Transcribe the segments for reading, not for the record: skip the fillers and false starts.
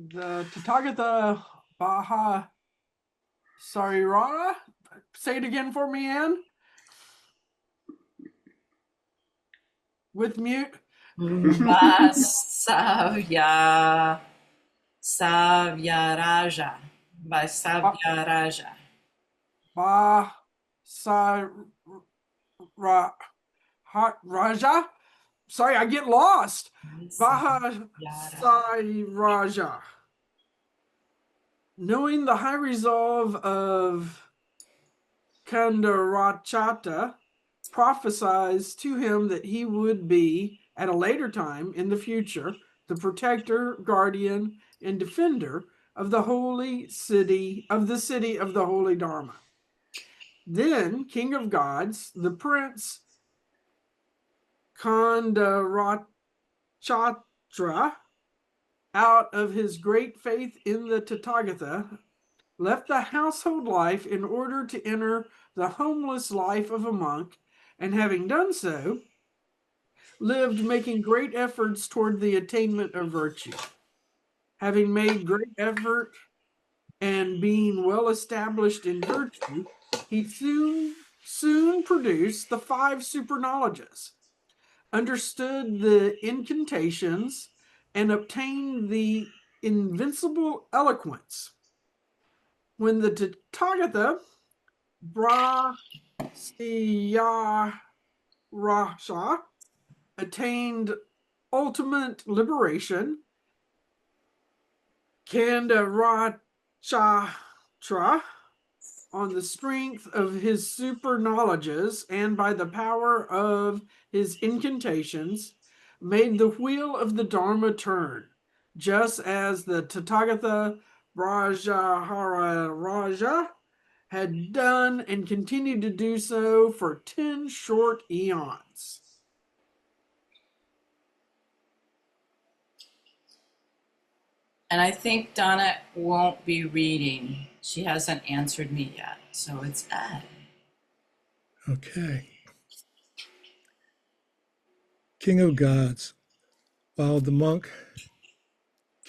the Tathagata Baha Sarirara. Say it again for me, Anne. With mute. Vasavya Savyaraja. Vasavyaraja. Ba Sa Raja. Sorry, I get lost. Baha Sai Raja. Knowing the high resolve of Kandarachata, prophesies to him that he would be, at a later time in the future, the protector, guardian, and defender of the holy city, of the holy Dharma. Then, king of gods, the prince Kandarachatra, out of his great faith in the Tathagata, left the household life in order to enter the homeless life of a monk, and having done so, lived making great efforts toward the attainment of virtue. Having made great effort and being well established in virtue, he soon produced the 5 super knowledges, understood the incantations, and obtained the invincible eloquence. When the Tathagata Brahmacharya attained ultimate liberation, Kandarachatra, on the strength of his super knowledges and by the power of his incantations, made the wheel of the Dharma turn, just as the Tathagata Raja had done and continued to do so for 10 short eons. And I think Donna won't be reading. She hasn't answered me yet. So it's Ed. Okay. King of gods, while the monk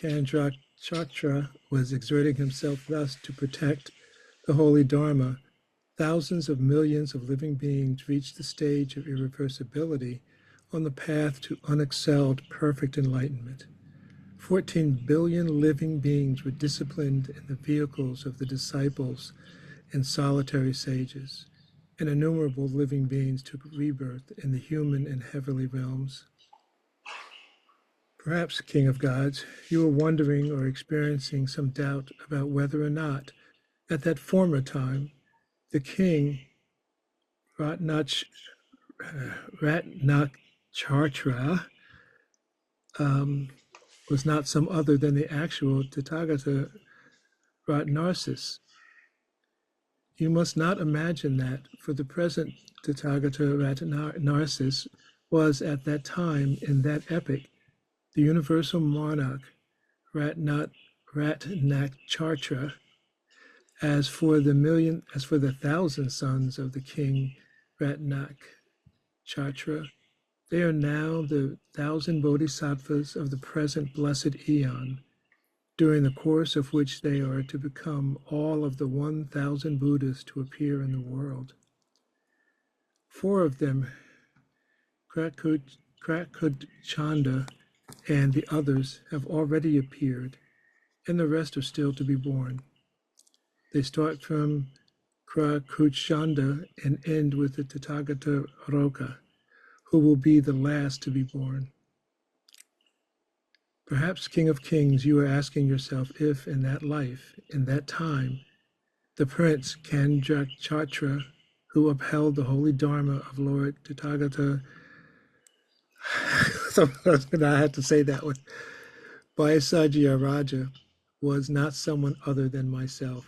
Kandrachatra was exerting himself thus to protect the holy Dharma, thousands of millions of living beings reached the stage of irreversibility on the path to unexcelled perfect enlightenment. 14 billion living beings were disciplined in the vehicles of the disciples and solitary sages, and innumerable living beings took rebirth in the human and heavenly realms. Perhaps, King of Gods, you are wondering or experiencing some doubt about whether or not, at that former time, the king Ratnakshatra was not some other than the actual Tathagata Ratnarsis. You must not imagine that, for the present Tathagata Ratnarsis was at that time, in that epoch, the universal monarch Ratnakshatra. As for the 1,000 sons of the king Ratnakshatra, they are now the 1,000 bodhisattvas of the present blessed eon, during the course of which they are to become all of the 1,000 Buddhas to appear in the world. 4 of them, Krakutchanda and the others, have already appeared, and the rest are still to be born. They start from Krakutchanda and end with the Tathagata Roka, who will be the last to be born. Perhaps, King of Kings, you are asking yourself if, in that life, in that time, the Prince Kandrachatra, who upheld the holy Dharma of Lord Tathagata, I had to say that one, Vaisajya Raja, was not someone other than myself.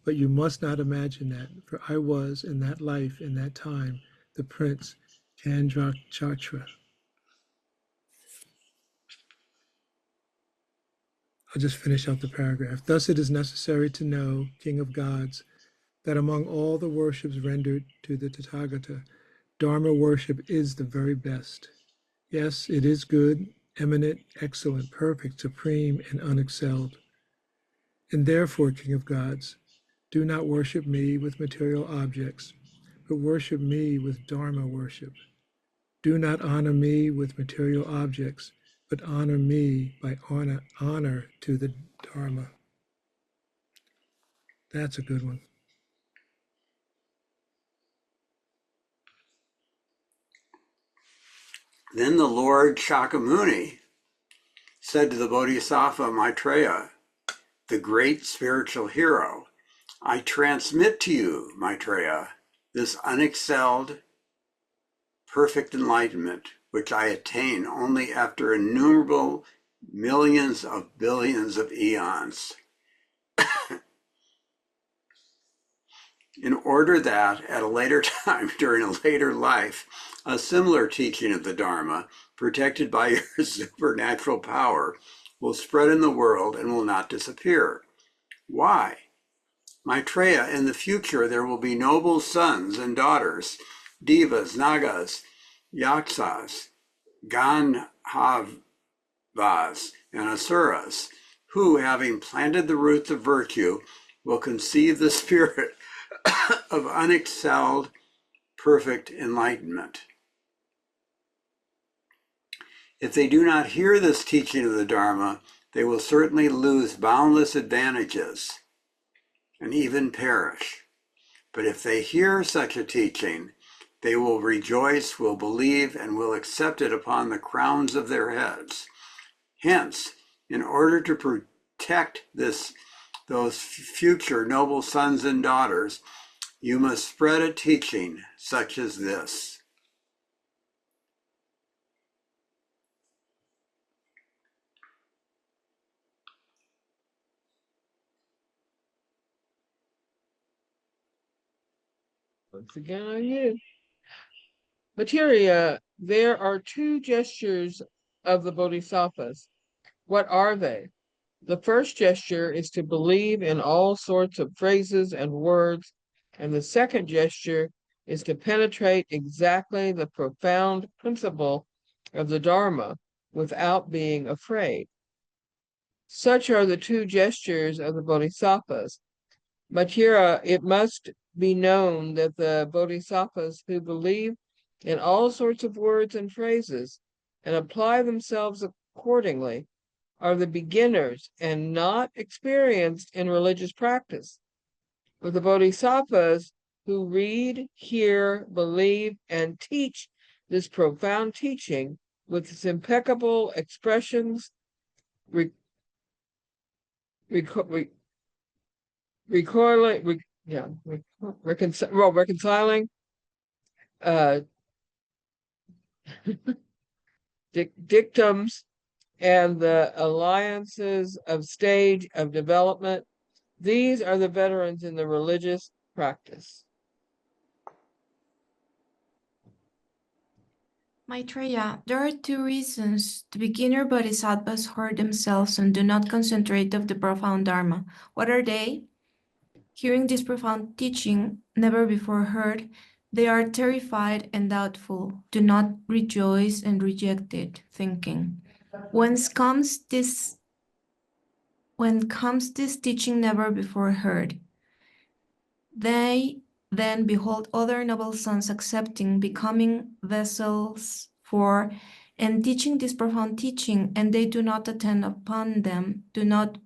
But you must not imagine that, for I was, in that life, in that time, the Prince Kandrachatra. I'll just finish out the paragraph. Thus it is necessary to know, King of Gods, that among all the worships rendered to the Tathagata, Dharma worship is the very best. Yes, it is good, eminent, excellent, perfect, supreme, and unexcelled. And therefore, King of gods, do not worship me with material objects, but worship me with Dharma worship. Do not honor me with material objects, but honor me by honor to the Dharma. That's a good one. Then the Lord Shakyamuni said to the Bodhisattva Maitreya, the great spiritual hero, I transmit to you, Maitreya, this unexcelled, perfect enlightenment, which I attain only after innumerable millions of billions of eons. In order that, at a later time, during a later life, a similar teaching of the Dharma, protected by your supernatural power, will spread in the world and will not disappear. Why? Maitreya, in the future there will be noble sons and daughters, devas, nagas, yaksas, gandharvas, and asuras, who, having planted the roots of virtue, will conceive the spirit of unexcelled, perfect enlightenment. If they do not hear this teaching of the Dharma, they will certainly lose boundless advantages and even perish. But if they hear such a teaching, they will rejoice, will believe, and will accept it upon the crowns of their heads. Hence, in order to protect those future noble sons and daughters, you must spread a teaching such as this. Once again, on you. Materia, there are two gestures of the Bodhisattvas. What are they? The first gesture is to believe in all sorts of phrases and words, and the second gesture is to penetrate exactly the profound principle of the Dharma without being afraid. Such are the two gestures of the Bodhisattvas. Materia, it must be known that the Bodhisattvas who believe in all sorts of words and phrases and apply themselves accordingly are the beginners and not experienced in religious practice. But the Bodhisattvas who read, hear, believe, and teach this profound teaching with its impeccable expressions, reconciling dictums and the alliances of stage of development. These are the veterans in the religious practice. Maitreya, there are two reasons the beginner bodhisattvas hurt themselves and do not concentrate of the profound Dharma. What are they? Hearing this profound teaching, never before heard, they are terrified and doubtful, do not rejoice and reject it, thinking, whence comes this teaching never before heard? They then behold other noble sons accepting, becoming vessels for, and teaching this profound teaching, and they do not attend upon them, do not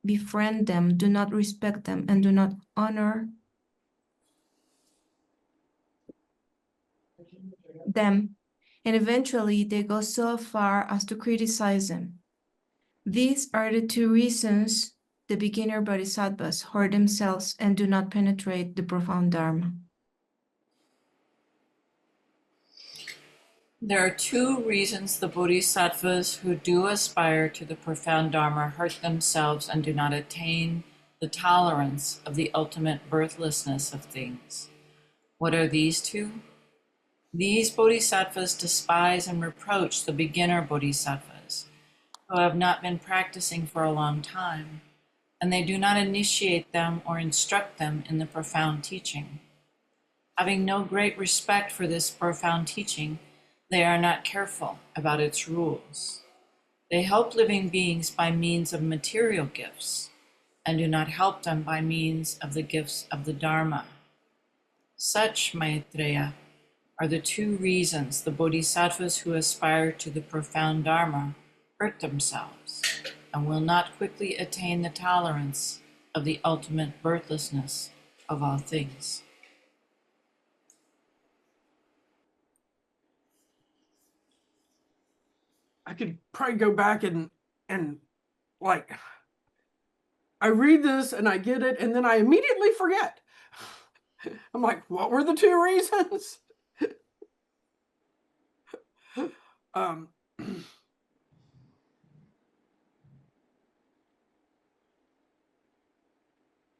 befriend them, do not respect them, and do not honor them. And eventually they go so far as to criticize them. These are the two reasons the beginner bodhisattvas hurt themselves and do not penetrate the profound Dharma. There are two reasons the bodhisattvas who do aspire to the profound Dharma hurt themselves and do not attain the tolerance of the ultimate birthlessness of things. What are these two? These bodhisattvas despise and reproach the beginner bodhisattvas who have not been practicing for a long time, and they do not initiate them or instruct them in the profound teaching. Having no great respect for this profound teaching, They are not careful about its rules. They help living beings by means of material gifts and do not help them by means of the gifts of the Dharma. Such, Maitreya, are the two reasons the bodhisattvas who aspire to the profound Dharma hurt themselves and will not quickly attain the tolerance of the ultimate birthlessness of all things. I could probably go back and like I read this and I get it, and then I immediately forget. I'm like, what were the two reasons? um,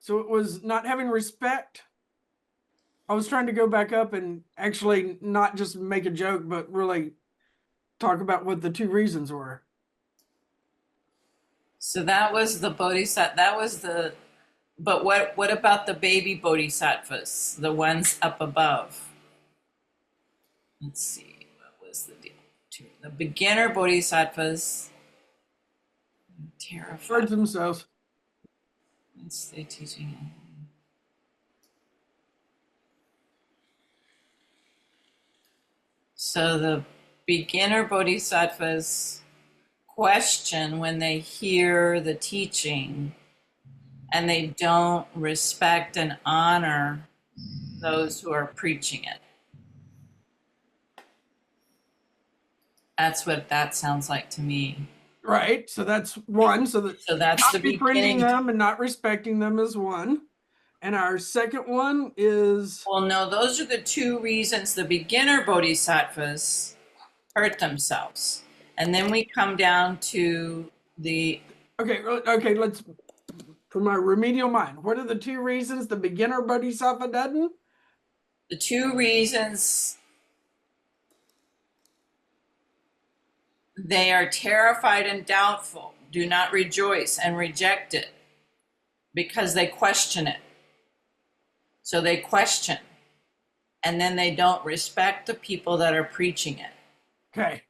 so it was not having respect. I was trying to go back up and actually not just make a joke, but really talk about what the two reasons were. So that was the bodhisattva, but what about the baby bodhisattvas, the ones up above? Let's see, what was the deal? The beginner bodhisattvas, Hurt terrified. themselves. Let's stay teaching. So the beginner bodhisattvas question when they hear the teaching and they don't respect and honor those who are preaching it. That's what that sounds like to me. Right. So that's one. So that's not the befriending beginning. them and not respecting them is one. And our second one is, Well, no, those are the two reasons the beginner bodhisattvas hurt themselves. And then we come down to the, okay, let's, for my remedial mind, what are the two reasons the beginner bodhisattva doesn't? the two reasons they are terrified and doubtful, do not rejoice and reject it because they question it. So they question, and then they don't respect the people that are preaching it. Okay.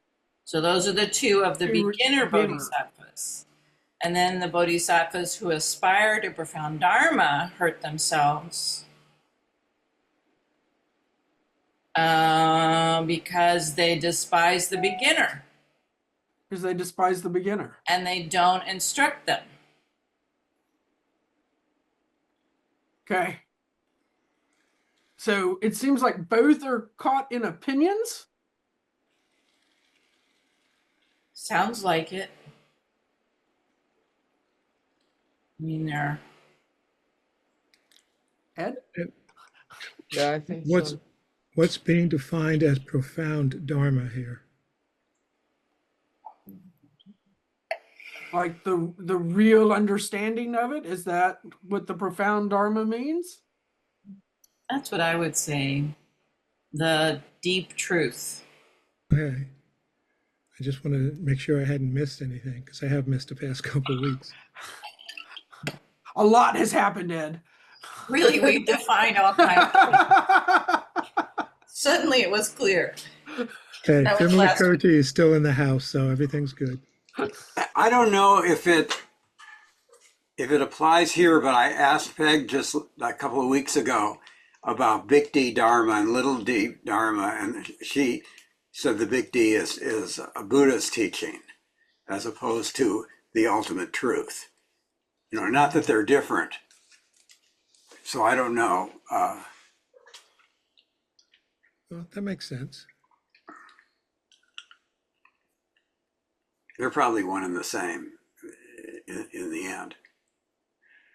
So those are the two of the Two beginner bodhisattvas. And then the bodhisattvas who aspire to profound Dharma hurt themselves because they despise the beginner. Because they despise the beginner. And they don't instruct them. Okay. So it seems like both are caught in opinions. Sounds like it. I mean, they're... Ed? Yeah, I think What's so. what's being defined as profound Dharma here? Like the real understanding of it? Is that what the profound Dharma means? That's what I would say. The deep truth. Okay. I just want to make sure I hadn't missed anything because I have missed the past couple of weeks. A lot has happened, Ed. Really, we've defined all kinds of things. Suddenly it was clear. Okay, That was last Vimalakirti is still in the house, so everything's good. I don't know if it applies here, but I asked Peg just a couple of weeks ago about big D Dharma and little d Dharma, and she said the big D is a Buddha's teaching as opposed to the ultimate truth. You know, not that they're different. So I don't know. Well, that makes sense. They're probably one and the same in the end.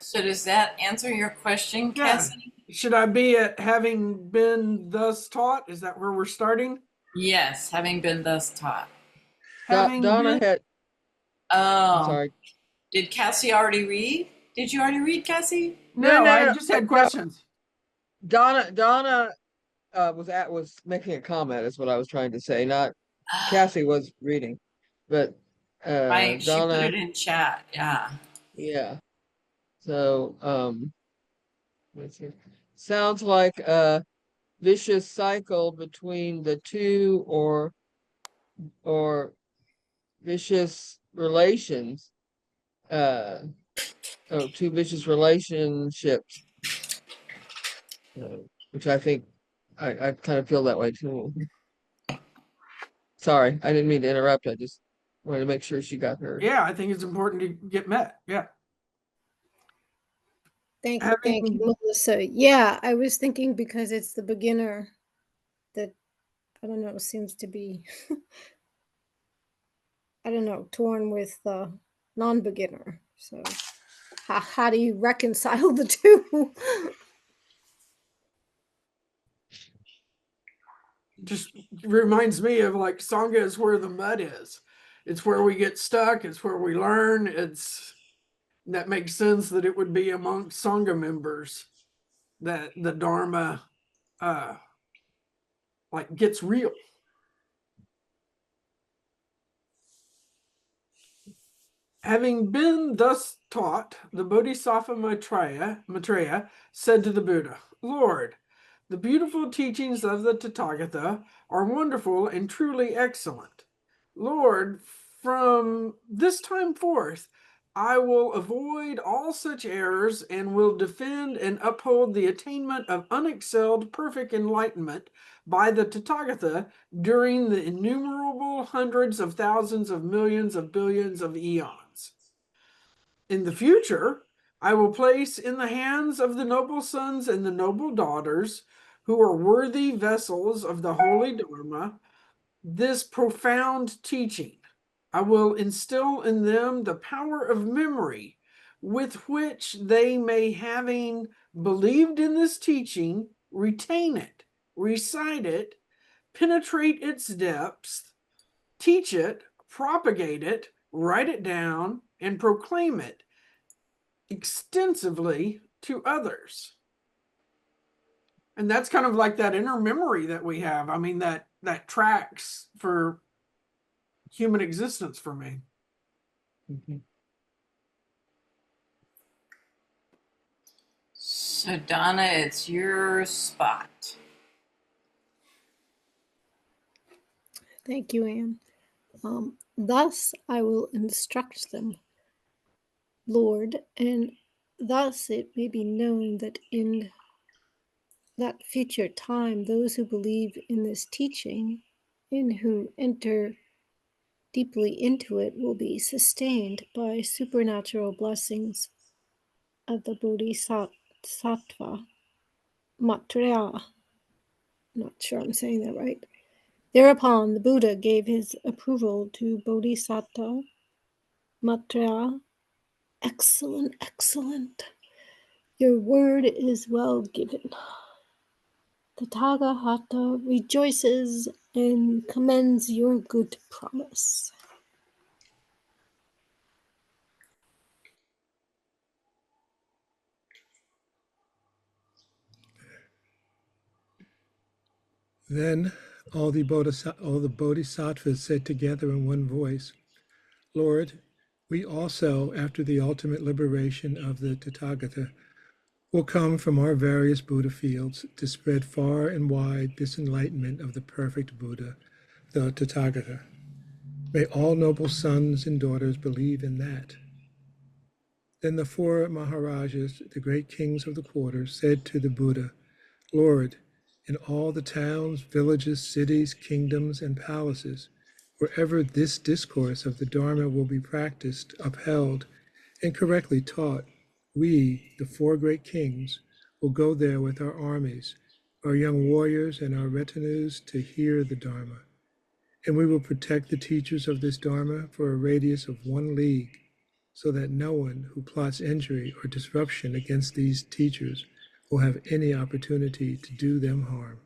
So does that answer your question, Yeah. Cassie? Should I be at having been thus taught? Is that where we're starting? Yes, having been thus taught. Having Donna been, had, Oh, I'm sorry. did Cassie already read? Did you already read, Cassie? no, No, I no, just had no. questions. Donna was making a comment is what I was trying to say. Not Cassie was reading, but Right, she put Donna, it in chat. Yeah. yeah. So let's see. Sounds like a vicious cycle between the two, or or vicious relations, two vicious relationships, which I think I kind of feel that way too. Sorry, I didn't mean to interrupt. I just wanted to make sure she got her. Yeah, I think it's important to get met. Yeah. Thank Having you, Melissa. Yeah, I was thinking because it's the beginner that, I don't know, seems to be, I don't know, torn with the non-beginner. So how do you reconcile the two? just reminds me of like Sangha is where the mud is. It's where we get stuck. It's where we learn. That makes sense that it would be among Sangha members that the Dharma like gets real. Having been thus taught, the Bodhisattva Maitreya said to the Buddha, Lord, the beautiful teachings of the Tathagata are wonderful and truly excellent. Lord, from this time forth, I will avoid all such errors and will defend and uphold the attainment of unexcelled perfect enlightenment by the Tathagata during the innumerable hundreds of thousands of millions of billions of eons. In the future, I will place in the hands of the noble sons and the noble daughters who are worthy vessels of the holy Dharma this profound teaching. I will instill in them the power of memory with which they may, having believed in this teaching, retain it, recite it, penetrate its depths, teach it, propagate it, write it down, and proclaim it extensively to others. And that's kind of like that inner memory that we have. I mean, that tracks for human existence for me. Mhm. So, Donna, it's your spot. Thank you, Anne. Thus I will instruct them, Lord, and thus it may be known that in that future time, those who believe in this teaching and who enter deeply into it will be sustained by supernatural blessings of the Bodhisattva Maitreya. Not sure I'm saying that right. Thereupon the Buddha gave his approval to Bodhisattva Maitreya. Excellent, excellent. Your word is well given. The Tathagata rejoices and commends your good promise. Then all the bodhisattvas said together in one voice, Lord, we also, after the ultimate liberation of the Tathagata, will come from our various Buddha fields to spread far and wide this enlightenment of the perfect Buddha, the Tathagata. May all noble sons and daughters believe in that. Then the four Maharajas, the great kings of the quarter, said to the Buddha, Lord, in all the towns, villages, cities, kingdoms, and palaces, wherever this discourse of the Dharma will be practiced, upheld, and correctly taught, we, the four great kings, will go there with our armies, our young warriors, and our retinues to hear the Dharma. And we will protect the teachers of this Dharma for a radius of 1 league, so that no one who plots injury or disruption against these teachers will have any opportunity to do them harm.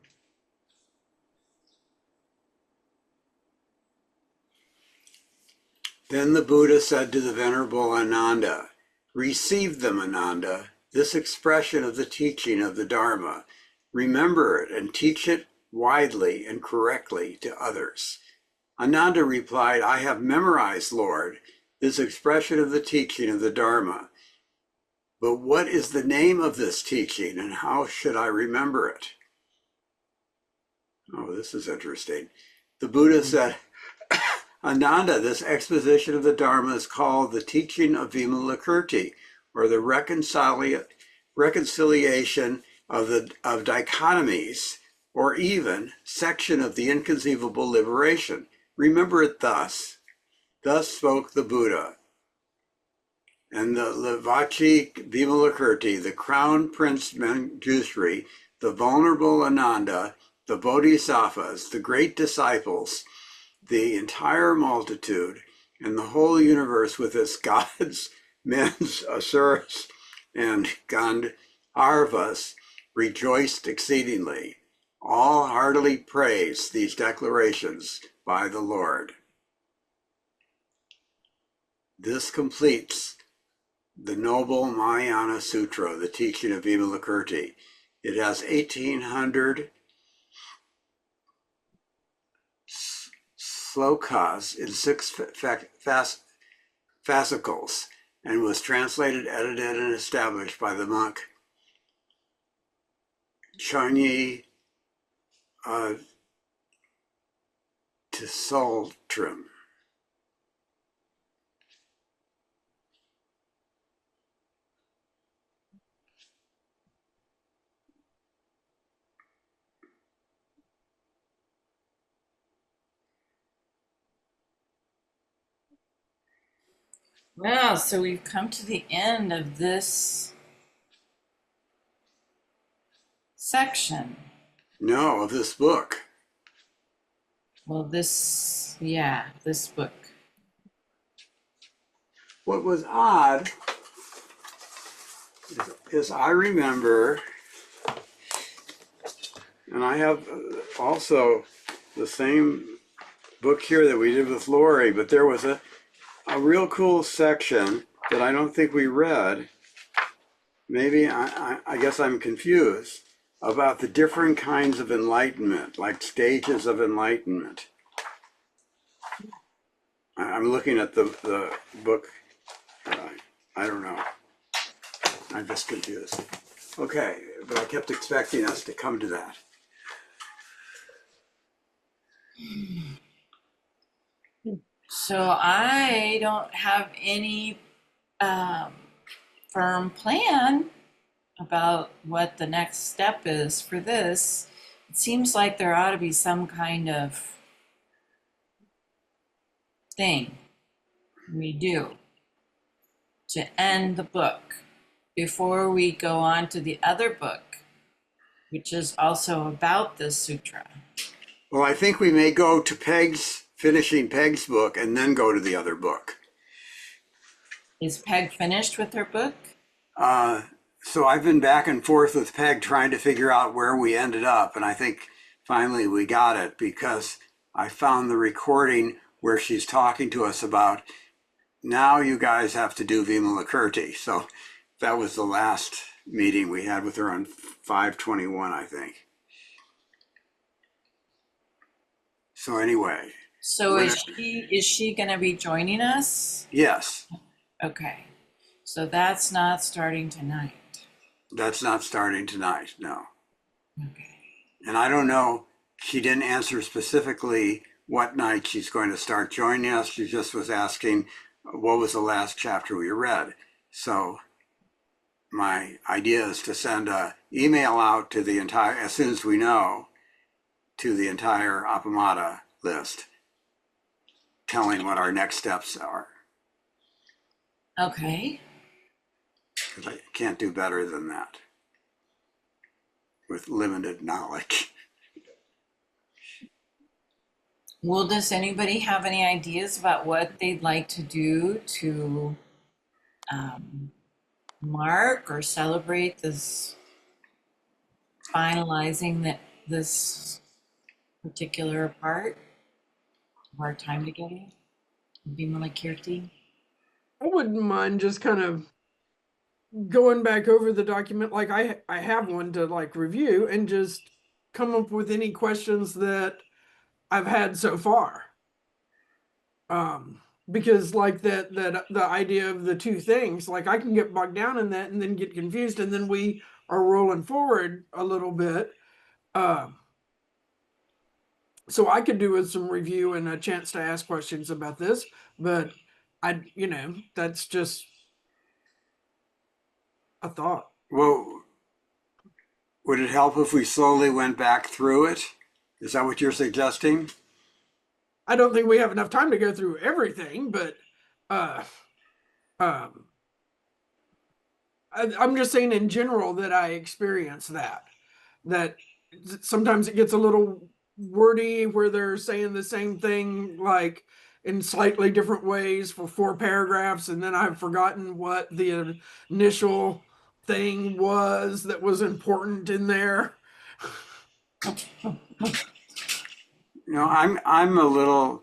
Then the Buddha said to the Venerable Ananda, receive them, Ananda, this expression of the teaching of the Dharma. Remember it and teach it widely and correctly to others. Ananda replied, I have memorized, Lord, this expression of the teaching of the Dharma. But what is the name of this teaching and how should I remember it? Oh, this is interesting. The Buddha said, Ananda, this exposition of the Dharma is called the teaching of Vimalakirti, or the reconciliation of dichotomies, or even section of the inconceivable liberation. Remember it thus. Thus spoke the Buddha. And the Levachi Vimalakirti, the crown prince Manjushri, the vulnerable Ananda, the Bodhisattvas, the great disciples, the entire multitude, and the whole universe with its gods, men's, asuras, and Gandharvas rejoiced exceedingly. All heartily praised these declarations by the Lord. This completes the noble Mahayana Sutra, the teaching of Vimalakirti. It has 1,800 slokas in 6 fascicles and was translated, edited, and established by the monk Charnyi Tisoltrim. Well, so we've come to the end of this section. No, of this book. Well, this book. What was odd is I remember, and I have also the same book here that we did with Lori, but there was a real cool section that I don't think we read. Maybe I guess I'm confused about the different kinds of enlightenment, like stages of enlightenment. I'm looking at the book. I don't know. I'm just confused. Okay, but I kept expecting us to come to that. So I don't have any firm plan about what the next step is for this. It seems like there ought to be some kind of thing we do to end the book before we go on to the other book, which is also about this sutra. Well, I think we may go to finishing Peg's book and then go to the other book. Is Peg finished with her book? So I've been back and forth with Peg trying to figure out where we ended up, and I think finally we got it because I found the recording where she's talking to us about, now you guys have to do Vimalakirti. So that was the last meeting we had with her on 5/21, I think. So anyway. So is she going to be joining us? Yes. Okay. So that's not starting tonight. That's not starting tonight, no. Okay. And I don't know, she didn't answer specifically what night she's going to start joining us. She just was asking what was the last chapter we read. So my idea is to send an email out to the entire, as soon as we know, to the entire Appamada list, telling what our next steps are. Okay. Because I can't do better than that with limited knowledge. Well, does anybody have any ideas about what they'd like to do to mark or celebrate this finalizing this particular part of our time together? Vimalakirti? I wouldn't mind just kind of going back over the document, like I have one to like review and just come up with any questions that I've had so far. Because like that the idea of the two things, like I can get bogged down in that and then get confused, and then we are rolling forward a little bit. So I could do with some review and a chance to ask questions about this, but that's just a thought. Well, would it help if we slowly went back through it? Is that what you're suggesting? I don't think we have enough time to go through everything, but uh, um, I'm just saying in general that I experience that sometimes it gets a little wordy where they're saying the same thing like in slightly different ways for 4 paragraphs, and then I've forgotten what the initial thing was that was important in there. I'm a little.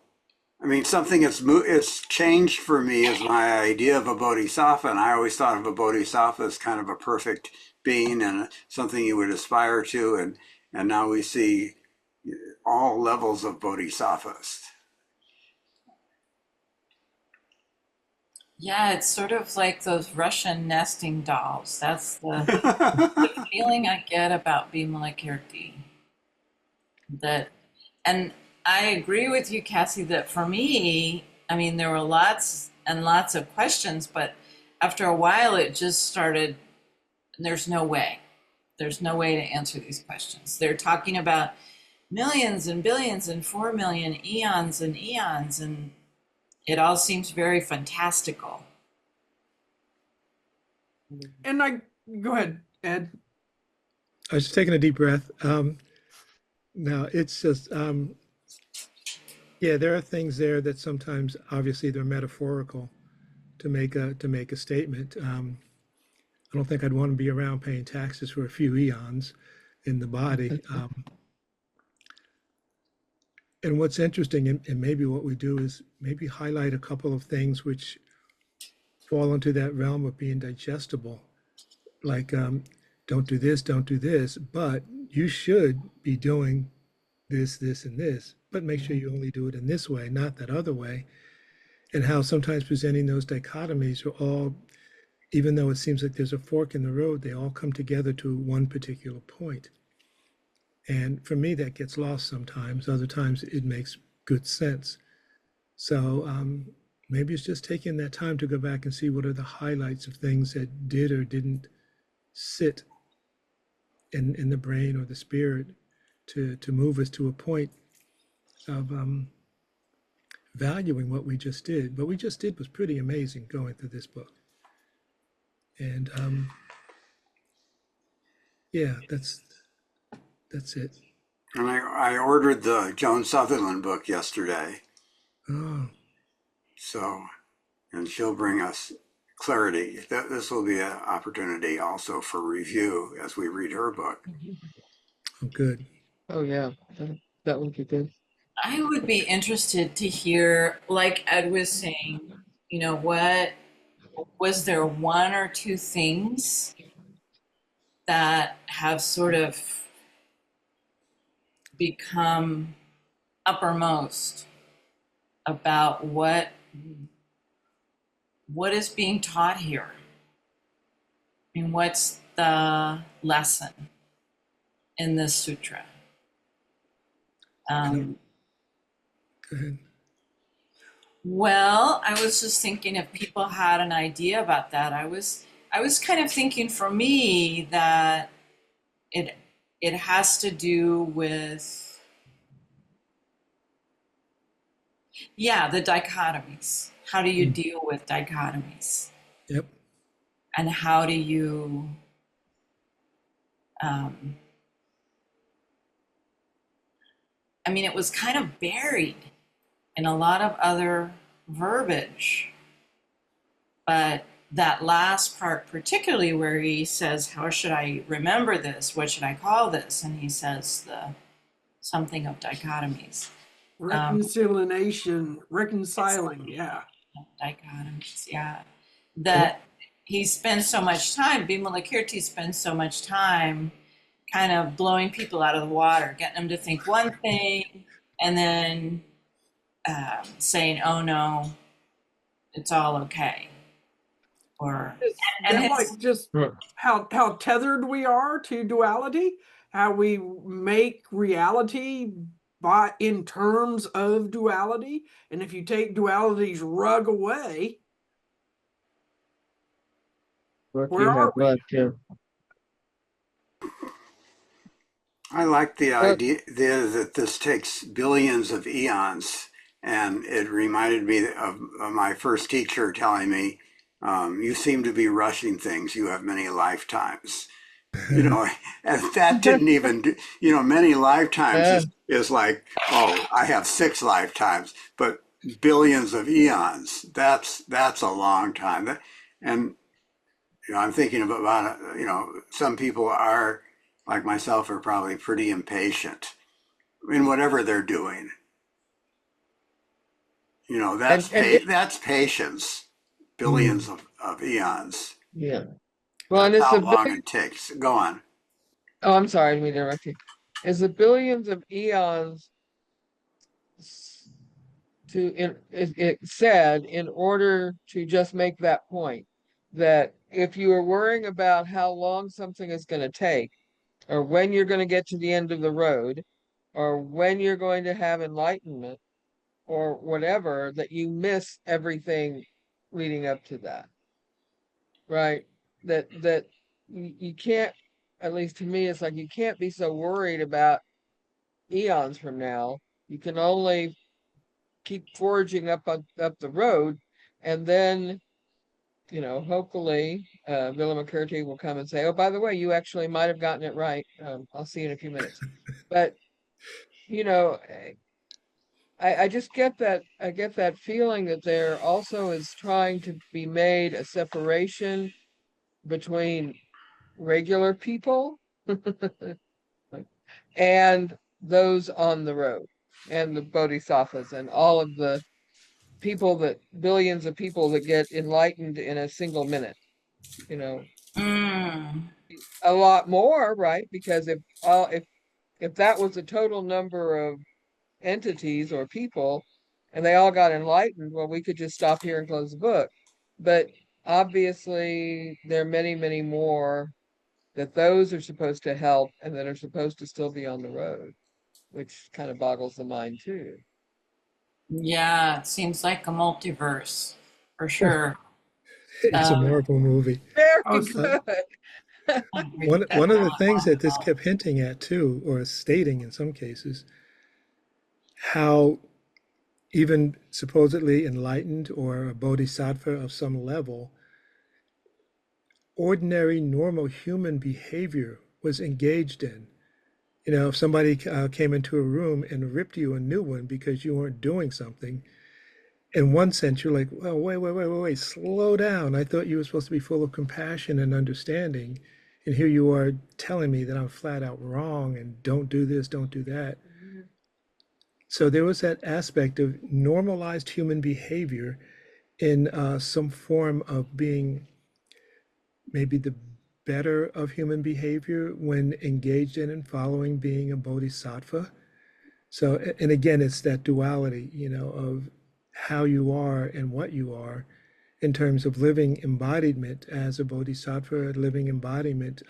I mean, something it's changed for me is my idea of a bodhisattva, and I always thought of a bodhisattva as kind of a perfect being and something you would aspire to, and now we see all levels of bodhisattvas. Yeah, it's sort of like those Russian nesting dolls. That's the feeling I get about Vimalakirti. That, and I agree with you, Cassie, that for me, I mean, there were lots and lots of questions, but after a while, it just started. There's no way. There's no way to answer these questions. They're talking about millions and billions and 4 million eons, and it all seems very fantastical. And I go ahead, Ed. I was just taking a deep breath. Now it's just, yeah, there are things there that sometimes, obviously, they're metaphorical to make a statement. I don't think I'd want to be around paying taxes for a few eons in the body. And what's interesting, and maybe what we do is maybe highlight a couple of things which fall into that realm of being digestible, like don't do this, but you should be doing this, and this, but make sure you only do it in this way, not that other way. And how sometimes presenting those dichotomies are all, even though it seems like there's a fork in the road, they all come together to one particular point. And for me, that gets lost sometimes. Other times it makes good sense. So maybe it's just taking that time to go back and see what are the highlights of things that did or didn't sit in the brain or the spirit to move us to a point of valuing what we just did. What we just did was pretty amazing going through this book. And yeah, that's it. And I ordered the Joan Sutherland book yesterday. Oh, So, and she'll bring us clarity. This will be an opportunity also for review as we read her book. oh, good. Oh yeah, that would be good. I would be interested to hear, like Ed was saying, what was there one or two things that have sort of become uppermost about what is being taught here? I mean, what's the lesson in this sutra? Go ahead. Well, I was just thinking if people had an idea about that. I was kind of thinking for me that it has to do with, yeah, the dichotomies. How do you deal with dichotomies? Yep. And how do you I mean, it was kind of buried in a lot of other verbiage. But that last part, particularly where he says, how should I remember this? What should I call this? And he says something of dichotomies. Reconciling, yeah. Dichotomies, yeah. That he spends so much time, Vimalakirti spends so much time kind of blowing people out of the water, getting them to think one thing, and then saying, "Oh no, it's all okay." Or and like just how tethered we are to duality, how we make reality in terms of duality. And if you take duality's rug away, What where you have are we? left here. I like the Well, idea that this takes billions of eons, and it reminded me of my first teacher telling me, "You seem to be rushing things. You have many lifetimes." You know, and that didn't even do, many lifetimes yeah. is like, oh, I have 6 lifetimes, but billions of eons, that's a long time. And I'm thinking about some people are like myself are probably pretty impatient in whatever they're doing. And it, That's patience, billions of eons. yeah. Well, and That's it's a how long billion. it takes. Go on. Oh, I'm sorry, I didn't mean to interrupt you. It's the billions of eons it said in order to just make that point that if you are worrying about how long something is going to take, or when you're going to get to the end of the road, or when you're going to have enlightenment, or whatever, that you miss everything leading up to that, right? That you can't, at least to me, it's like you can't be so worried about eons from now. You can only keep forging up the road, and then hopefully Vimalakirti will come and say, "Oh, by the way, you actually might have gotten it right. I'll see you in a few minutes." But you know, I just get that feeling that there also is trying to be made a separation between regular people and those on the road, and the bodhisattvas, and all of the people, that billions of people that get enlightened in a single minute, you know, Mm. a lot more, right? Because if that was the total number of entities or people and they all got enlightened, well, we could just stop here and close the book. But obviously there are many, many more that those are supposed to help and that are supposed to still be on the road, which kind of boggles the mind too. Yeah, it seems like a multiverse for sure. It's a Um, Marvel movie. Very Okay. Uh, good. I agree one with that. one of the things that this kept hinting at too, or stating in some cases, how even supposedly enlightened or a bodhisattva of some level, ordinary normal human behavior was engaged in. If somebody came into a room and ripped you a new one because you weren't doing something, in one sense, you're like, well, wait, slow down. I thought you were supposed to be full of compassion and understanding. And here you are telling me that I'm flat out wrong and don't do this, don't do that. So there was that aspect of normalized human behavior in some form of being maybe the better of human behavior when engaged in and following being a bodhisattva. So, and again, it's that duality, of how you are and what you are in terms of living embodiment as a bodhisattva, living embodiment,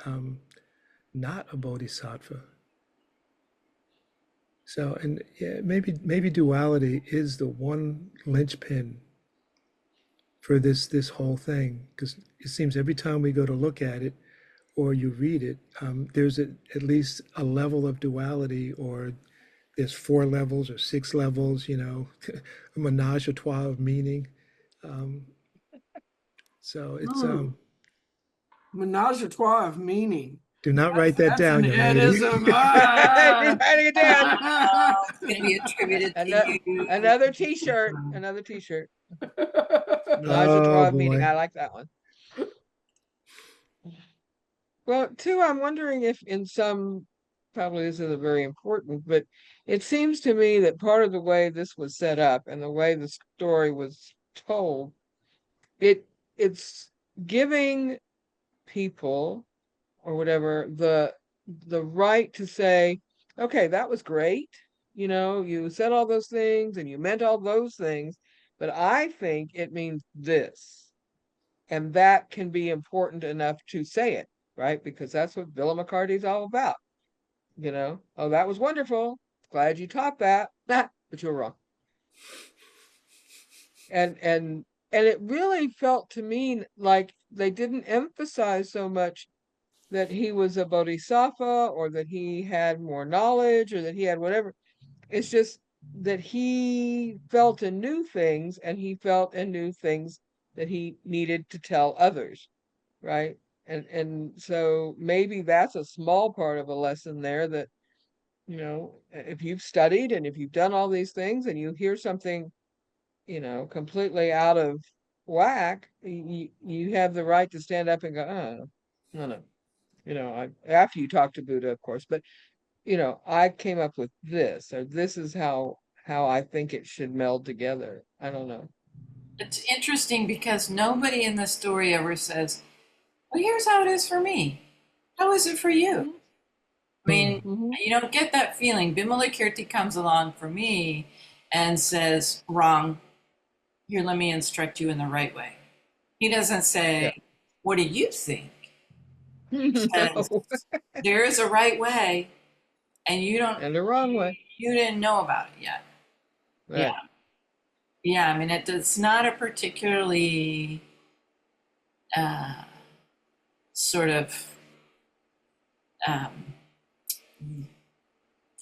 not a bodhisattva. So, and yeah, maybe duality is the one linchpin for this whole thing, because it seems every time we go to look at it or you read it, there's at least a level of duality, or there's 4 levels or 6 levels, a menage a trois of meaning. So it's Menage a trois of meaning. do not write that That's an down, young lady. Edism. He's writing it down. It's going to be attributed to Another, you. another t-shirt. Another t-shirt. Menage a Oh trois meeting. boy. I like that one. Well, too, I'm wondering if in some, probably this isn't very important, but it seems to me that part of the way this was set up and the way the story was told, it's giving people or whatever the right to say, okay, that was great. You said all those things and you meant all those things, but I think it means this. And that can be important enough to say it, right? Because that's what Vimalakirti is all about. Oh, that was wonderful. glad you taught that. But you were wrong. And it really felt to me like they didn't emphasize so much that he was a bodhisattva or that he had more knowledge or that he had whatever. It's just that he felt and knew things, and he felt and knew things that he needed to tell others, right? And so maybe that's a small part of a lesson there, that if you've studied and if you've done all these things and you hear something completely out of whack, you have the right to stand up and go, oh, no. After you talk to Buddha, of course, but I came up with this, or this is how I think it should meld together. I don't know. It's interesting because nobody in the story ever says, well, here's how it is for me. How is it for you? I mean, you don't get that feeling. Vimalakirti comes along for me and says, wrong. Here, let me instruct you in the right way. He doesn't say, Yeah. what do you think? He says, No. there is a right way, and And the wrong way. you didn't know about it yet. Right. Yeah. I mean, it's not a particularly sort of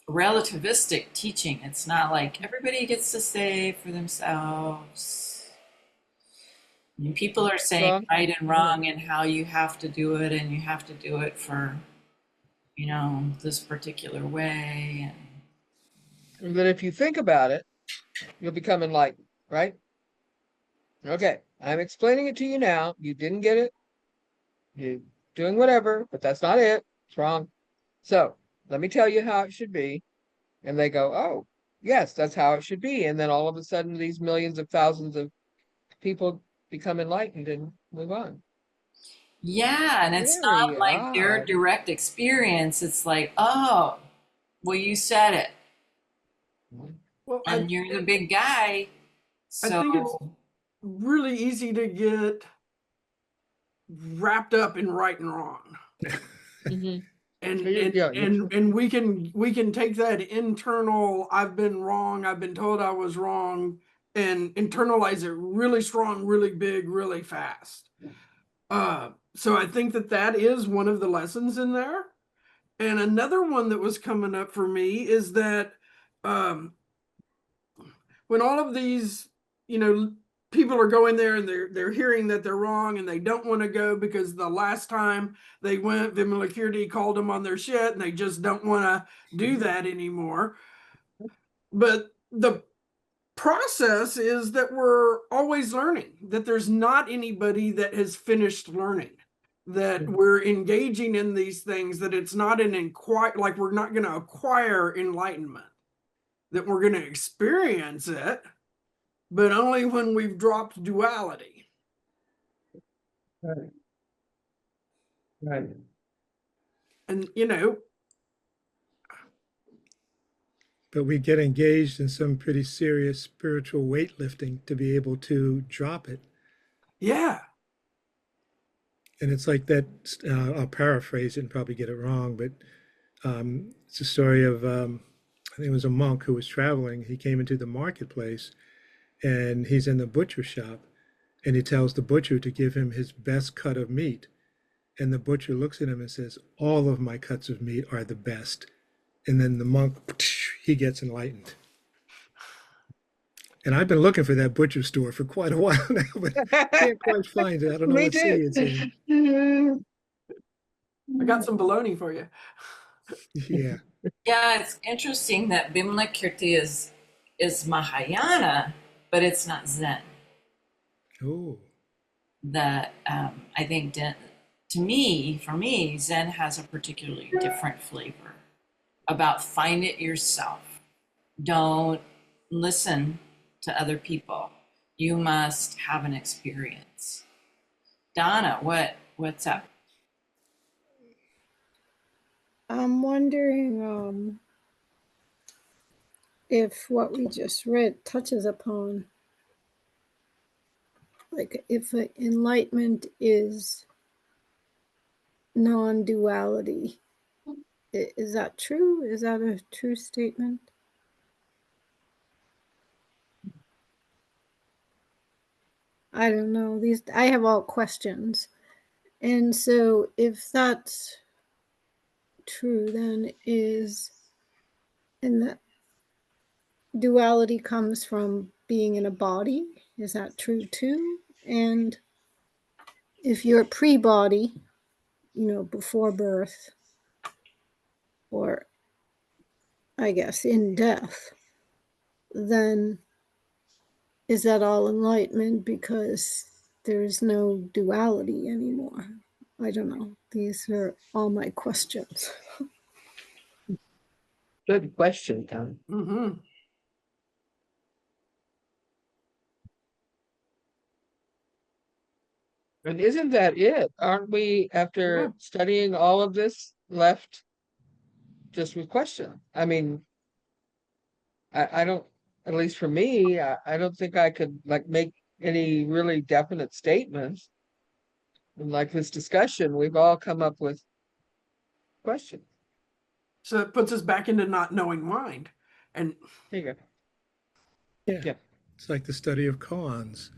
relativistic teaching. It's not like everybody gets to say for themselves. I mean, people are saying right and wrong and how you have to do it, and you have to do it for, this particular way. And that if you think about it, you'll become enlightened, right? Okay, I'm explaining it to you now. You didn't get it. You're doing whatever, but that's not it. It's wrong. So let me tell you how it should be. And they go, oh, yes, that's how it should be. And then all of a sudden, these millions of thousands of people become enlightened and move on. Yeah, and it's Very not like their odd. direct experience. It's like, oh, well, you said it, Well, and you're the big guy. I think it's So really easy to get wrapped up in right and wrong. Mhm. And Yeah, and we can take that internal, I've been wrong, I've been told I was wrong, and internalize it really strong, really big, really fast. So I think that is one of the lessons in there. And another one that was coming up for me is that when all of these, people are going there and they're hearing that they're wrong and they don't want to go because the last time they went, Vimalakirti called them on their shit and they just don't want to do that anymore. But the process is that we're always learning, that there's not anybody that has finished learning, that we're engaging in these things, that it's not like we're not going to acquire enlightenment, that we're going to experience it, but only when we've dropped duality. Right. And, But we get engaged in some pretty serious spiritual weightlifting to be able to drop it. yeah. And it's like that, I'll paraphrase it and probably get it wrong, but it's a story of, I think it was a monk who was traveling. He came into the marketplace and he's in the butcher shop, and he tells the butcher to give him his best cut of meat. And the butcher looks at him and says, all of my cuts of meat are the best. And then the monk, he gets enlightened. And I've been looking for that butcher store for quite a while now, but can't quite find it. I don't know Me what city it's in. I got some bologna for you. Yeah. yeah, it's interesting that Vimalakirti is Mahayana, but it's not Zen. Oh. That I think for me, Zen has a particularly different flavor about find it yourself. Don't listen to other people. You must have an experience. Donna, what's up? I'm wondering if what we just read touches upon, like, if enlightenment is non-duality. Is that true? Is that a true statement? I don't know. I have all questions. And so if that's true, then and the duality comes from being in a body. Is that true too? And if you're pre-body, before birth, or I guess in death, then is that all enlightenment because there's no duality anymore? I don't know. These are all my questions. Good question, Tom. Mm-hmm. And isn't that it? Aren't we, after Yeah. studying all of this, left just with question? I mean, I don't, at least for me, I don't think I could like make any really definite statements. And like this discussion, we've all come up with questions. So it puts us back into not knowing mind. And There you go. Yeah. Yeah. It's like the study of koans.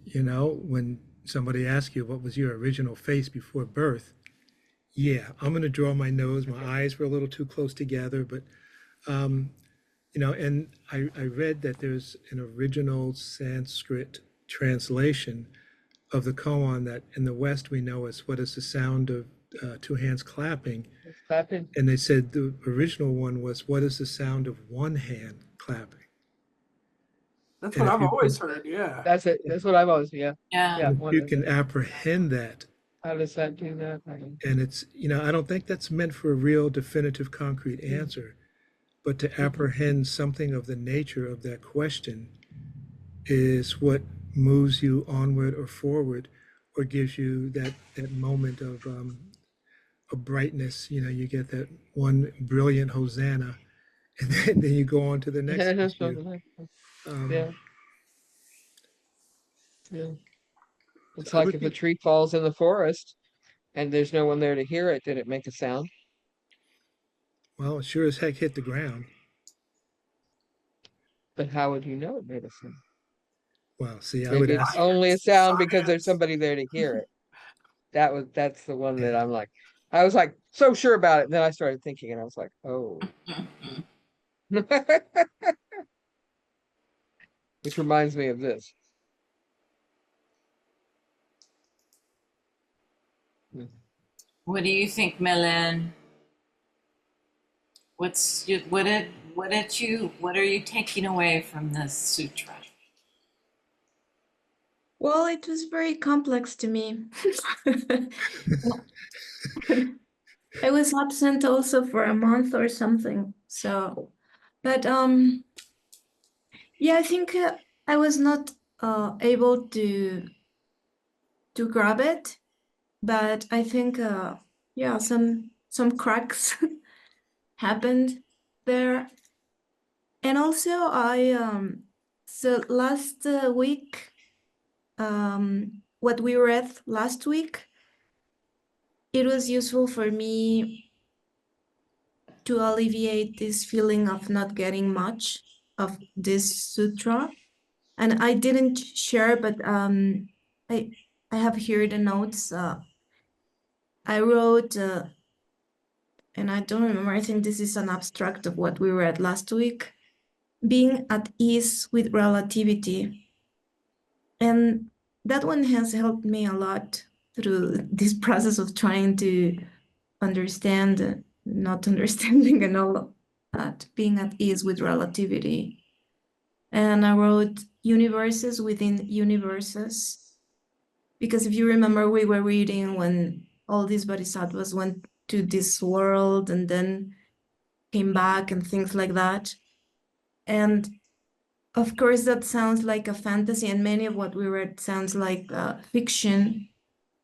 You know, when somebody asks you what was your original face before birth, yeah, I'm going to draw my nose. My eyes were a little too close together, but and I read that there's an original Sanskrit translation of the koan that in the West we know as what is the sound of two hands clapping. Clapping. And they said the original one was what is the sound of one hand clapping. that's And what if I've you always can, heard. Yeah. That's it. That's what I've always, yeah. Yeah. Yeah. if you can apprehend that, How does that do that? and it's, I don't think that's meant for a real definitive concrete answer, but to apprehend something of the nature of that question is what moves you onward or forward, or gives you that moment of brightness. You get that one brilliant hosanna, and then you go on to the next issue. Yeah. Yeah. It's I like would if a be, tree falls in the forest and there's no one there to hear it, did it make a sound? well, it sure as heck hit the ground. But how would you know it made a sound? Well, see, I would Maybe it's ask. only a Science, sound because there's science. somebody there to hear it. That's the one that Yeah. I'm like, I was like so sure about it. And then I started thinking and I was like, oh. Which reminds me of this. What do you think, Milan? What are you taking away from this sutra? Well, it was very complex to me. I was absent also for a month or something. So, but yeah, I think I was not able to grab it, but I think yeah, some cracks happened there. And also I so last week what we read last week, it was useful for me to alleviate this feeling of not getting much of this sutra. And I didn't share, but I have here the notes. I wrote, and I don't remember, I think this is an abstract of what we read last week, being at ease with relativity. And that one has helped me a lot through this process of trying to understand, not understanding, and all of that, being at ease with relativity. And I wrote universes within universes. Because if you remember, we were reading when all these bodhisattvas went to this world and then came back and things like that. And of course, that sounds like a fantasy, and many of what we read sounds like fiction.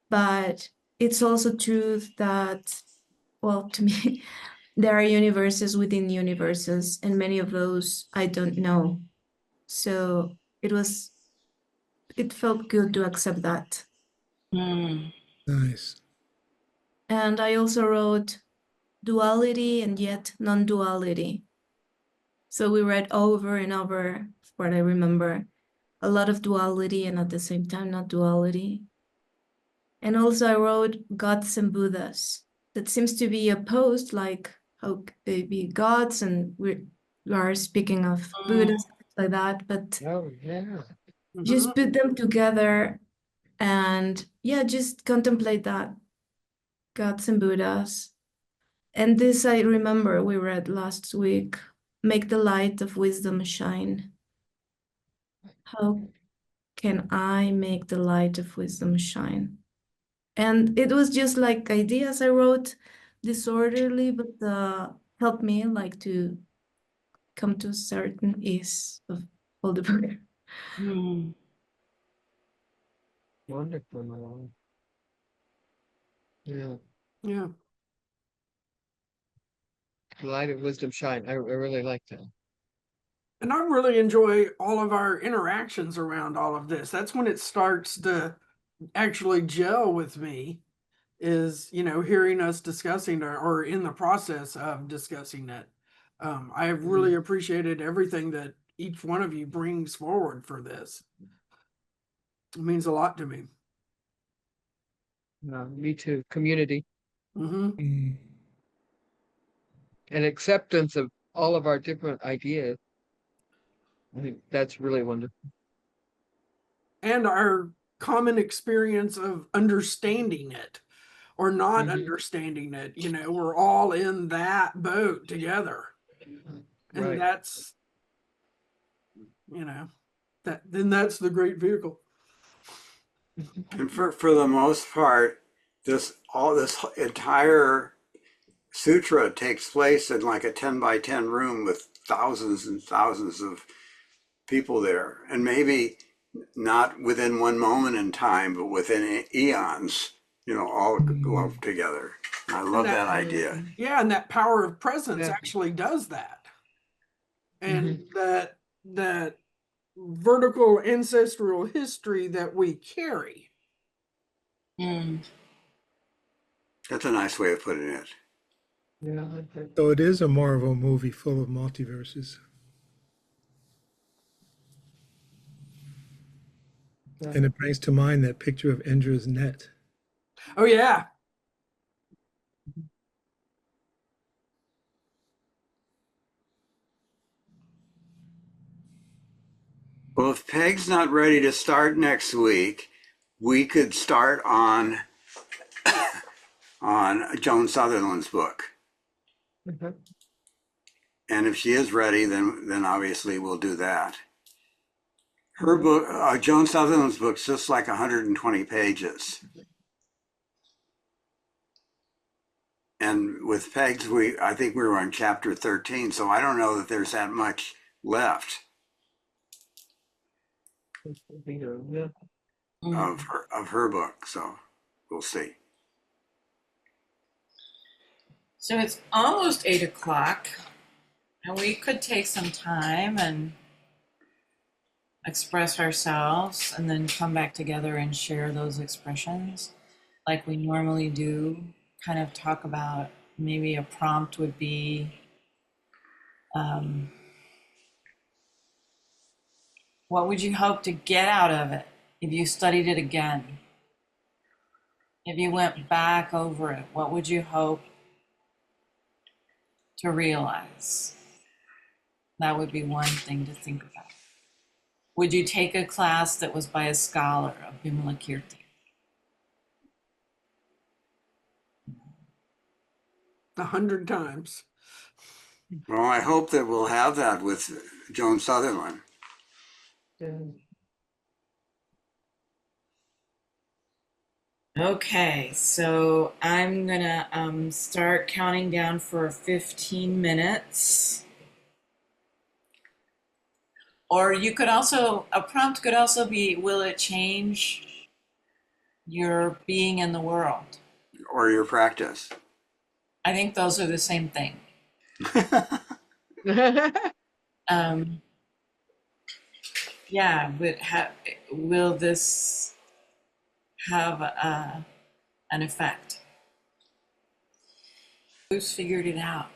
But it's also truth that, well, to me, there are universes within universes, and many of those I don't know. So it felt good to accept that. Nice. And I also wrote duality and yet non-duality. So we read over and over, what I remember, a lot of duality and at the same time not duality. And also I wrote gods and Buddhas. That seems to be opposed, like how they be gods and we are speaking of Buddhas, like that, but Oh, yeah. just put them together and yeah, just contemplate that. Gods and Buddhas. And this I remember we read last week. Make the light of wisdom shine. How can I make the light of wisdom shine? And it was just like ideas I wrote disorderly, but helped me like to come to a certain ease of all the book. Mm. Wonderful, Malone. Yeah. Yeah. The light of wisdom shine. I really like that. And I really enjoy all of our interactions around all of this. That's when it starts to actually gel with me, is, hearing us discussing or in the process of discussing it. I have really appreciated everything that each one of you brings forward for this. It means a lot to me. Me too. Community Hmm. Mm. and acceptance of all of our different ideas. I think that's really wonderful. And our common experience of understanding it or not Mhm. understanding it. We're all in that boat together. And Right. that's, that's the great vehicle. And for the most part, this entire sutra takes place in like a 10 by 10 room with thousands and thousands of people there, and maybe not within one moment in time, but within eons, all lumped together. I love that idea. Yeah, and that power of presence Yeah. actually does that. And Mhm. that vertical ancestral history that we carry. Mm. That's a nice way of putting it. Yeah. I think- So it is a Marvel movie full of multiverses. yeah. And it brings to mind that picture of Endra's net. Oh yeah. Well, if Peg's not ready to start next week, we could start on Joan Sutherland's book. Mhm. And if she is ready, then obviously we'll do that. Her book, Joan Sutherland's book's just like 120 pages. And with Peg's, I think we were on chapter 13, so I don't know that there's that much left Yeah. Mm. of her book. So we'll see. So it's almost 8 o'clock, and we could take some time and express ourselves and then come back together and share those expressions like we normally do. Kind of talk about, maybe a prompt would be what would you hope to get out of it if you studied it again? If you went back over it, what would you hope to realize? That would be one thing to think about. Would you take a class that was by a scholar of Vimalakirti? 100 times. Well, I hope that we'll have that with Joan Sutherland. Yeah. Okay, so I'm gonna start counting down for 15 minutes. Or you could also, a prompt could also be, will it change your being in the world? Or your practice. I think those are the same thing. Yeah, but will this have an effect? Who's figured it out?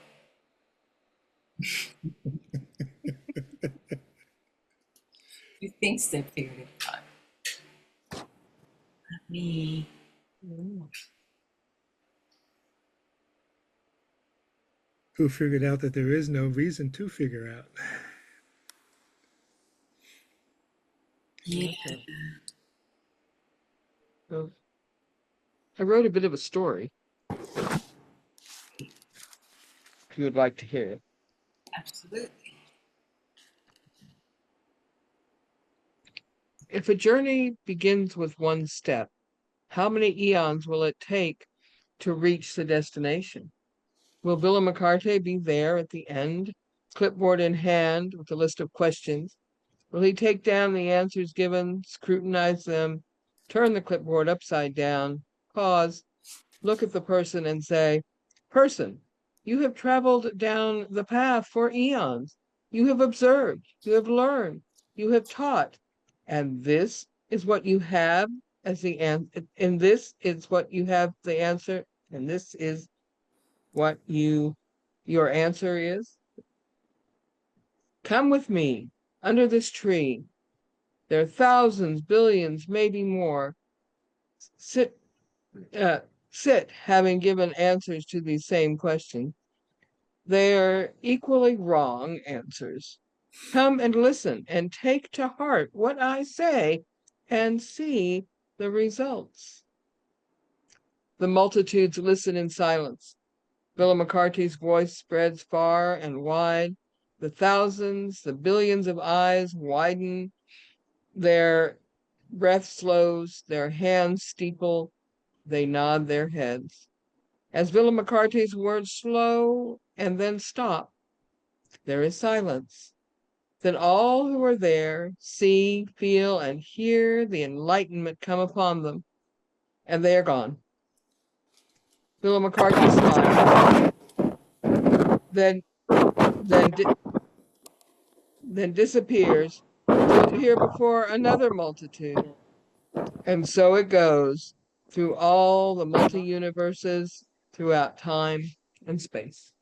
Who thinks they figured it out? Not me. Who figured out that there is no reason to figure out? Yeah. Okay. So I wrote a bit of a story, if you would like to hear it. Absolutely. If a journey begins with one step, how many eons will it take to reach the destination? Will Vimalakirti be there at the end, clipboard in hand with a list of questions? Will he take down the answers given, scrutinize them, turn the clipboard upside down, pause, look at the person and say, "Person, you have traveled down the path for eons. You have observed, you have learned, you have taught, and this is what you have as the answer, and this is what you have the answer, and this is what your answer is. Come with me under this tree. There are thousands, billions, maybe more. Sit, having given answers to these same questions. They're equally wrong answers. Come and listen and take to heart what I say and see the results." The multitudes listen in silence. Vimalakirti's voice spreads far and wide. The thousands, the billions of eyes widen, their breath slows, their hands steeple, they nod their heads. As Vimalakirti's words slow and then stop, there is silence. Then all who are there see, feel, and hear the enlightenment come upon them, and they are gone. Vimalakirti smiles, then disappears to appear before another multitude. And so it goes through all the multi-universes throughout time and space.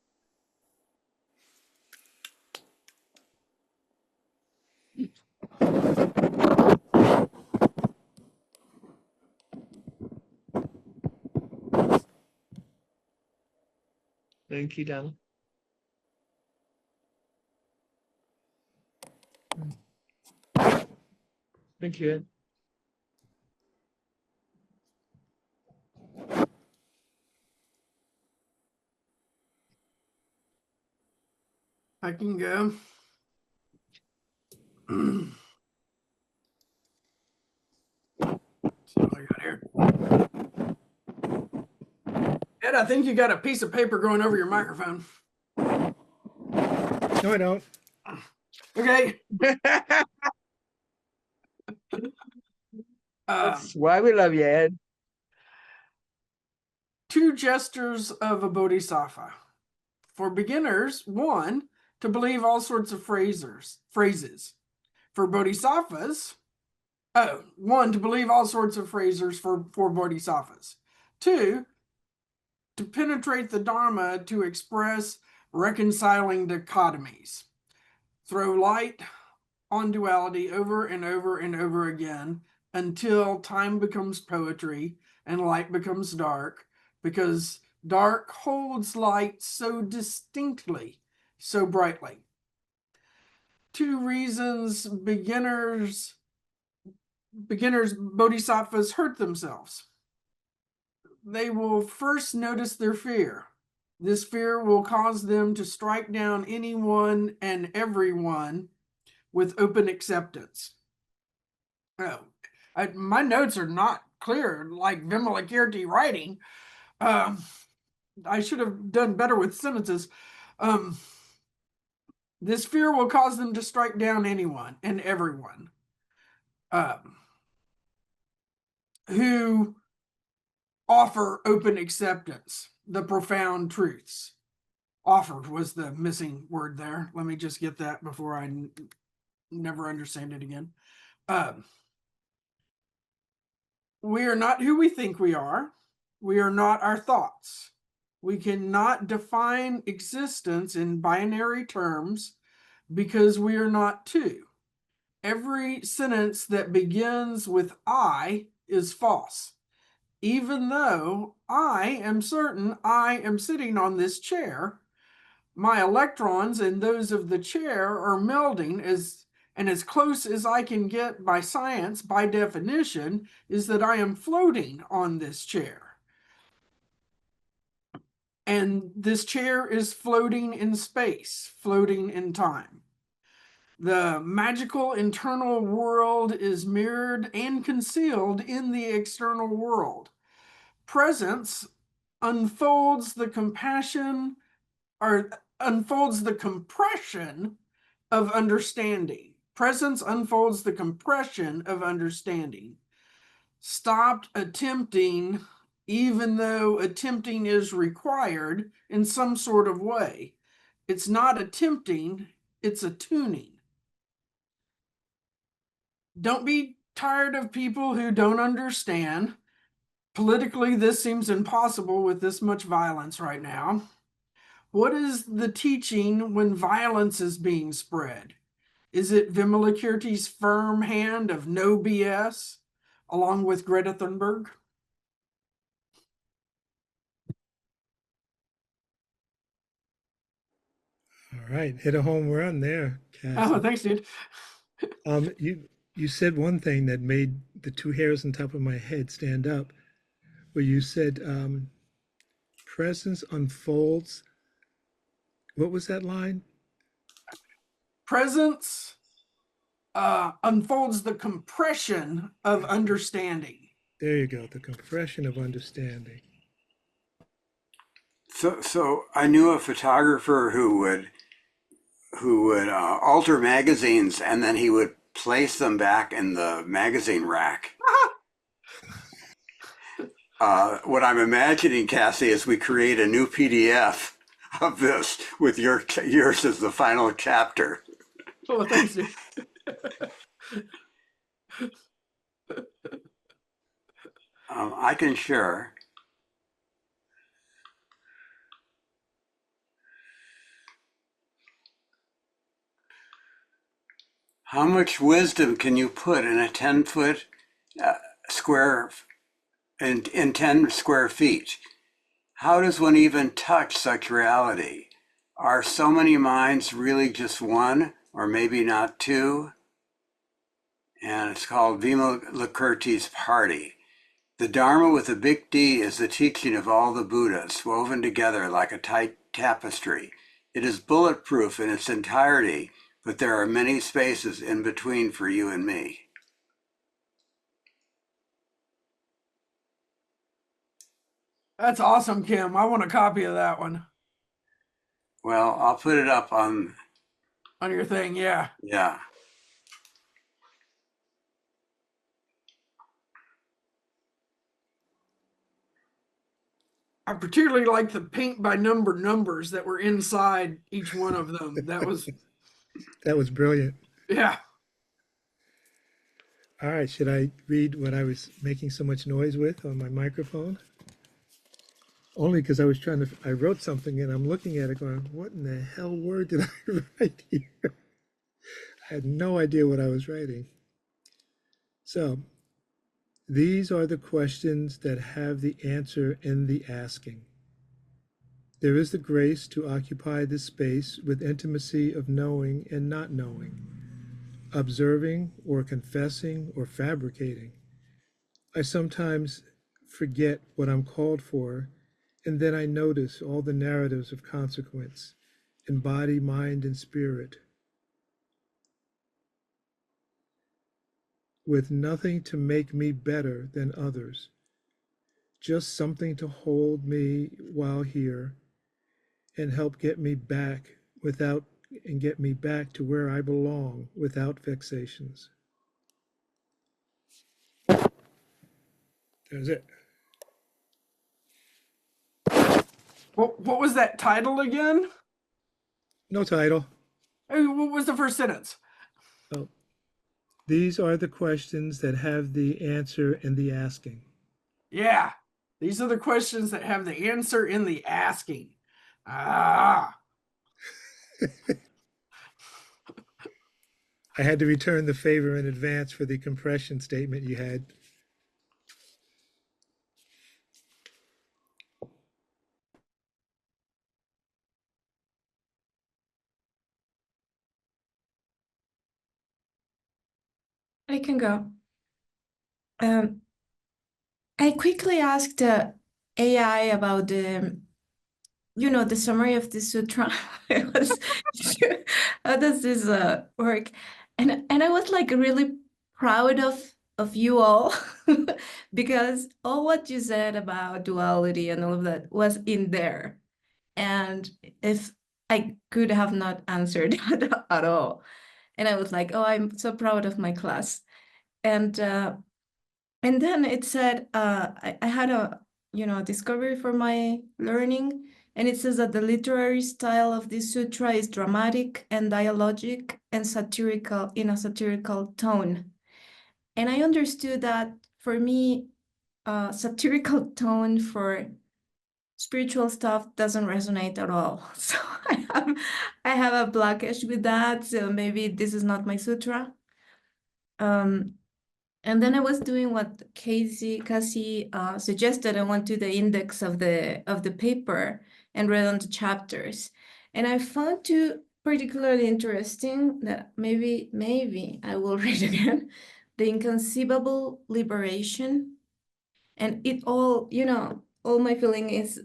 Thank you, Donna. Thank you, Ed. I can go. See what I got here. Ed, I think you got a piece of paper going over your microphone. No, I don't. Okay. That's why we love you, Ed. Two gestures of a bodhisattva. For beginners, one, to believe all sorts of phrases. For bodhisattvas, one, to believe all sorts of phrases for bodhisattvas. Two, to penetrate the Dharma to express reconciling dichotomies. Throw light on duality over and over and over again until time becomes poetry and light becomes dark, because dark holds light so distinctly, so brightly. Two reasons beginners bodhisattvas hurt themselves. They will first notice their fear. This fear will cause them to strike down anyone and everyone with open acceptance. Oh, my notes are not clear like Vimalakirti writing. I should have done better with sentences. This fear will cause them to strike down anyone and everyone who offer open acceptance, the profound truths. Offered was the missing word there. Let me just get that before I never understand it again. We are not who we think we are. We are not our thoughts. We cannot define existence in binary terms because we are not two. every sentence that begins with I is false, even though I am certain I am sitting on this chair. My electrons and those of the chair are melding as close as I can get by science, by definition, is that I am floating on this chair. And this chair is floating in space, floating in time. The magical internal world is mirrored and concealed in the external world. Presence unfolds the compassion or unfolds the compression of understanding. Presence unfolds the compression of understanding. Stopped attempting, even though attempting is required in some sort of way. It's not attempting, it's attuning. Don't be tired of people who don't understand. Politically, this seems impossible with this much violence right now. What is the teaching when violence is being spread? Is it Vimalakirti's firm hand of no BS, along with Greta Thunberg? All right, hit a home run there, Cassie. Oh, thanks, dude. You said one thing that made the two hairs on top of my head stand up, where you said presence unfolds. What was that line? Presence unfolds the compression of understanding. There you go, the compression of understanding. So I knew a photographer who would alter magazines and then he would place them back in the magazine rack. What I'm imagining, Cassie, is we create a new PDF of this with yours as the final chapter. Oh, thanks, dude. I can share. How much wisdom can you put in a 10-foot square, in 10 square feet? How does one even touch such reality? Are so many minds really just one, or maybe not two? And it's called Vimalakirti's Party. The Dharma with a big D is the teaching of all the Buddhas, woven together like a tight tapestry. It is bulletproof in its entirety, but there are many spaces in between for you and me. That's awesome, Kim. I want a copy of that one. Well, I'll put it up on your thing, yeah. Yeah. I particularly like the paint by number numbers that were inside each one of them. That was brilliant. Yeah. All right, should I read what I was making so much noise with on my microphone? Only because I wrote something and I'm looking at it going, what in the hell word did I write here? I had no idea what I was writing. So, these are the questions that have the answer in the asking. There is the grace to occupy this space with intimacy of knowing and not knowing, observing or confessing or fabricating. I sometimes forget what I'm called for, and then I notice all the narratives of consequence in body, mind, and spirit, with nothing to make me better than others, just something to hold me while here and help get me back to where I belong without vexations. That's it. What was that title again? No title. What was the first sentence? Oh, these are the questions that have the answer in the asking. Yeah, these are the questions that have the answer in the asking. Ah. I had to return the favor in advance for the compression statement you had. I can go. I quickly asked the AI about the summary of the sutra. It was, how does this work? And I was like really proud of you all because all what you said about duality and all of that was in there. And if I could have not answered that at all. And I was like, oh, I'm so proud of my class. And then it said, I had a discovery for my learning, and it says that the literary style of this sutra is dramatic and dialogic and satirical in a satirical tone. And I understood that for me, satirical tone for spiritual stuff doesn't resonate at all. So I have a blockage with that. So maybe this is not my sutra. And then I was doing what Cassie suggested. I went to the index of the paper and read on the chapters. And I found two particularly interesting that maybe I will read again. The Inconceivable Liberation. And it all my feeling is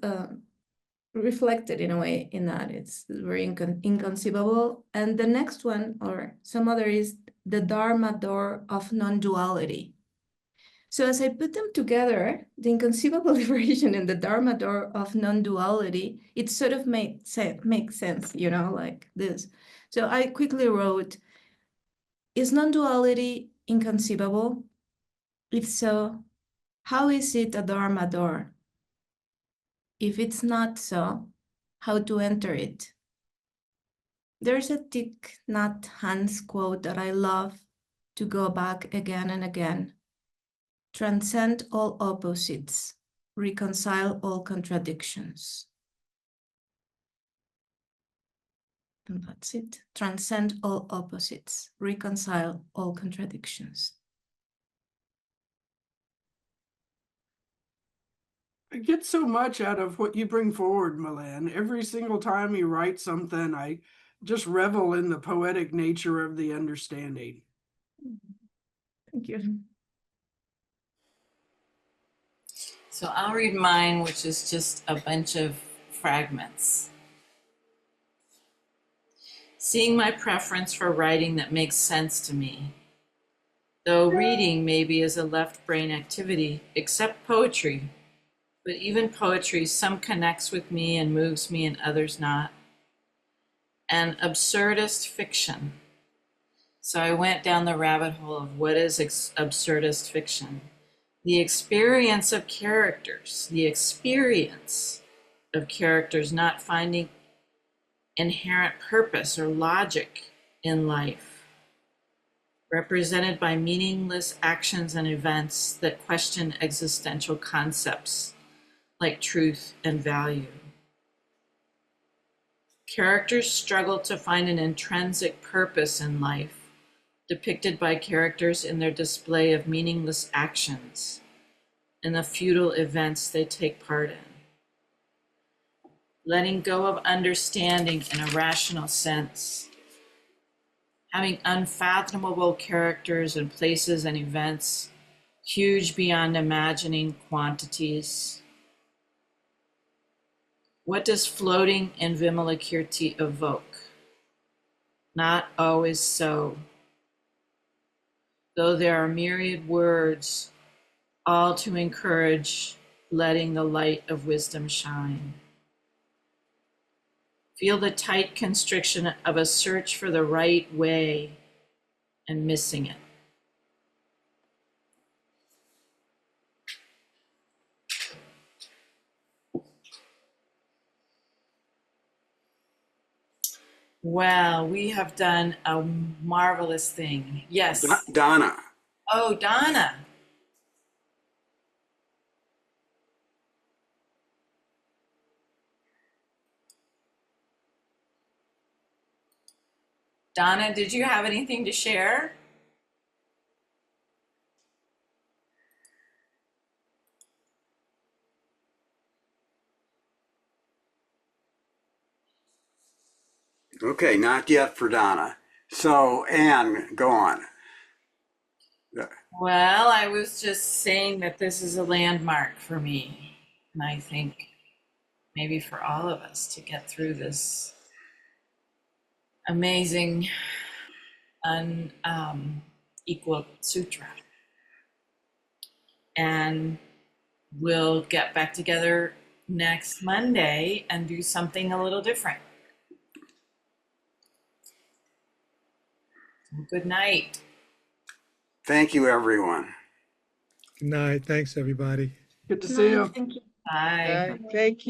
reflected in a way in that it's very inconceivable. And the next one or some other is the Dharma door of non-duality. So as I put them together, the inconceivable liberation and the Dharma door of non-duality, it sort of makes sense, like this. So I quickly wrote, is non-duality inconceivable? If so, how is it a Dharma door? If it's not so, how to enter it? There's a Thich Nhat Hanh's quote that I love to go back again and again. Transcend all opposites, reconcile all contradictions. And that's it. Transcend all opposites, reconcile all contradictions. I get so much out of what you bring forward, Milan. Every single time you write something, I just revel in the poetic nature of the understanding. Thank you. So I'll read mine, which is just a bunch of fragments. Seeing my preference for writing that makes sense to me, though reading maybe is a left brain activity, except poetry. But even poetry, some connects with me and moves me and others not. And absurdist fiction. So I went down the rabbit hole of what is absurdist fiction. The experience of characters not finding inherent purpose or logic in life, represented by meaningless actions and events that question existential concepts like truth and value. Characters struggle to find an intrinsic purpose in life, depicted by characters in their display of meaningless actions and the futile events they take part in. Letting go of understanding in a rational sense, having unfathomable characters and places and events, huge beyond imagining quantities. What does floating in Vimalakirti evoke? Not always so. Though there are myriad words, all to encourage letting the light of wisdom shine. Feel the tight constriction of a search for the right way and missing it. Well, we have done a marvelous thing. Yes. Donna. Oh, Donna. Donna, did you have anything to share? Okay, not yet for Donna. So, Anne, go on. Well, I was just saying that this is a landmark for me. And I think maybe for all of us to get through this amazing, unequal sutra. And we'll get back together next Monday and do something a little different. Good night. Thank you, everyone. Good night. Thanks, everybody. Good to see you. Thank you. Bye. Thank you.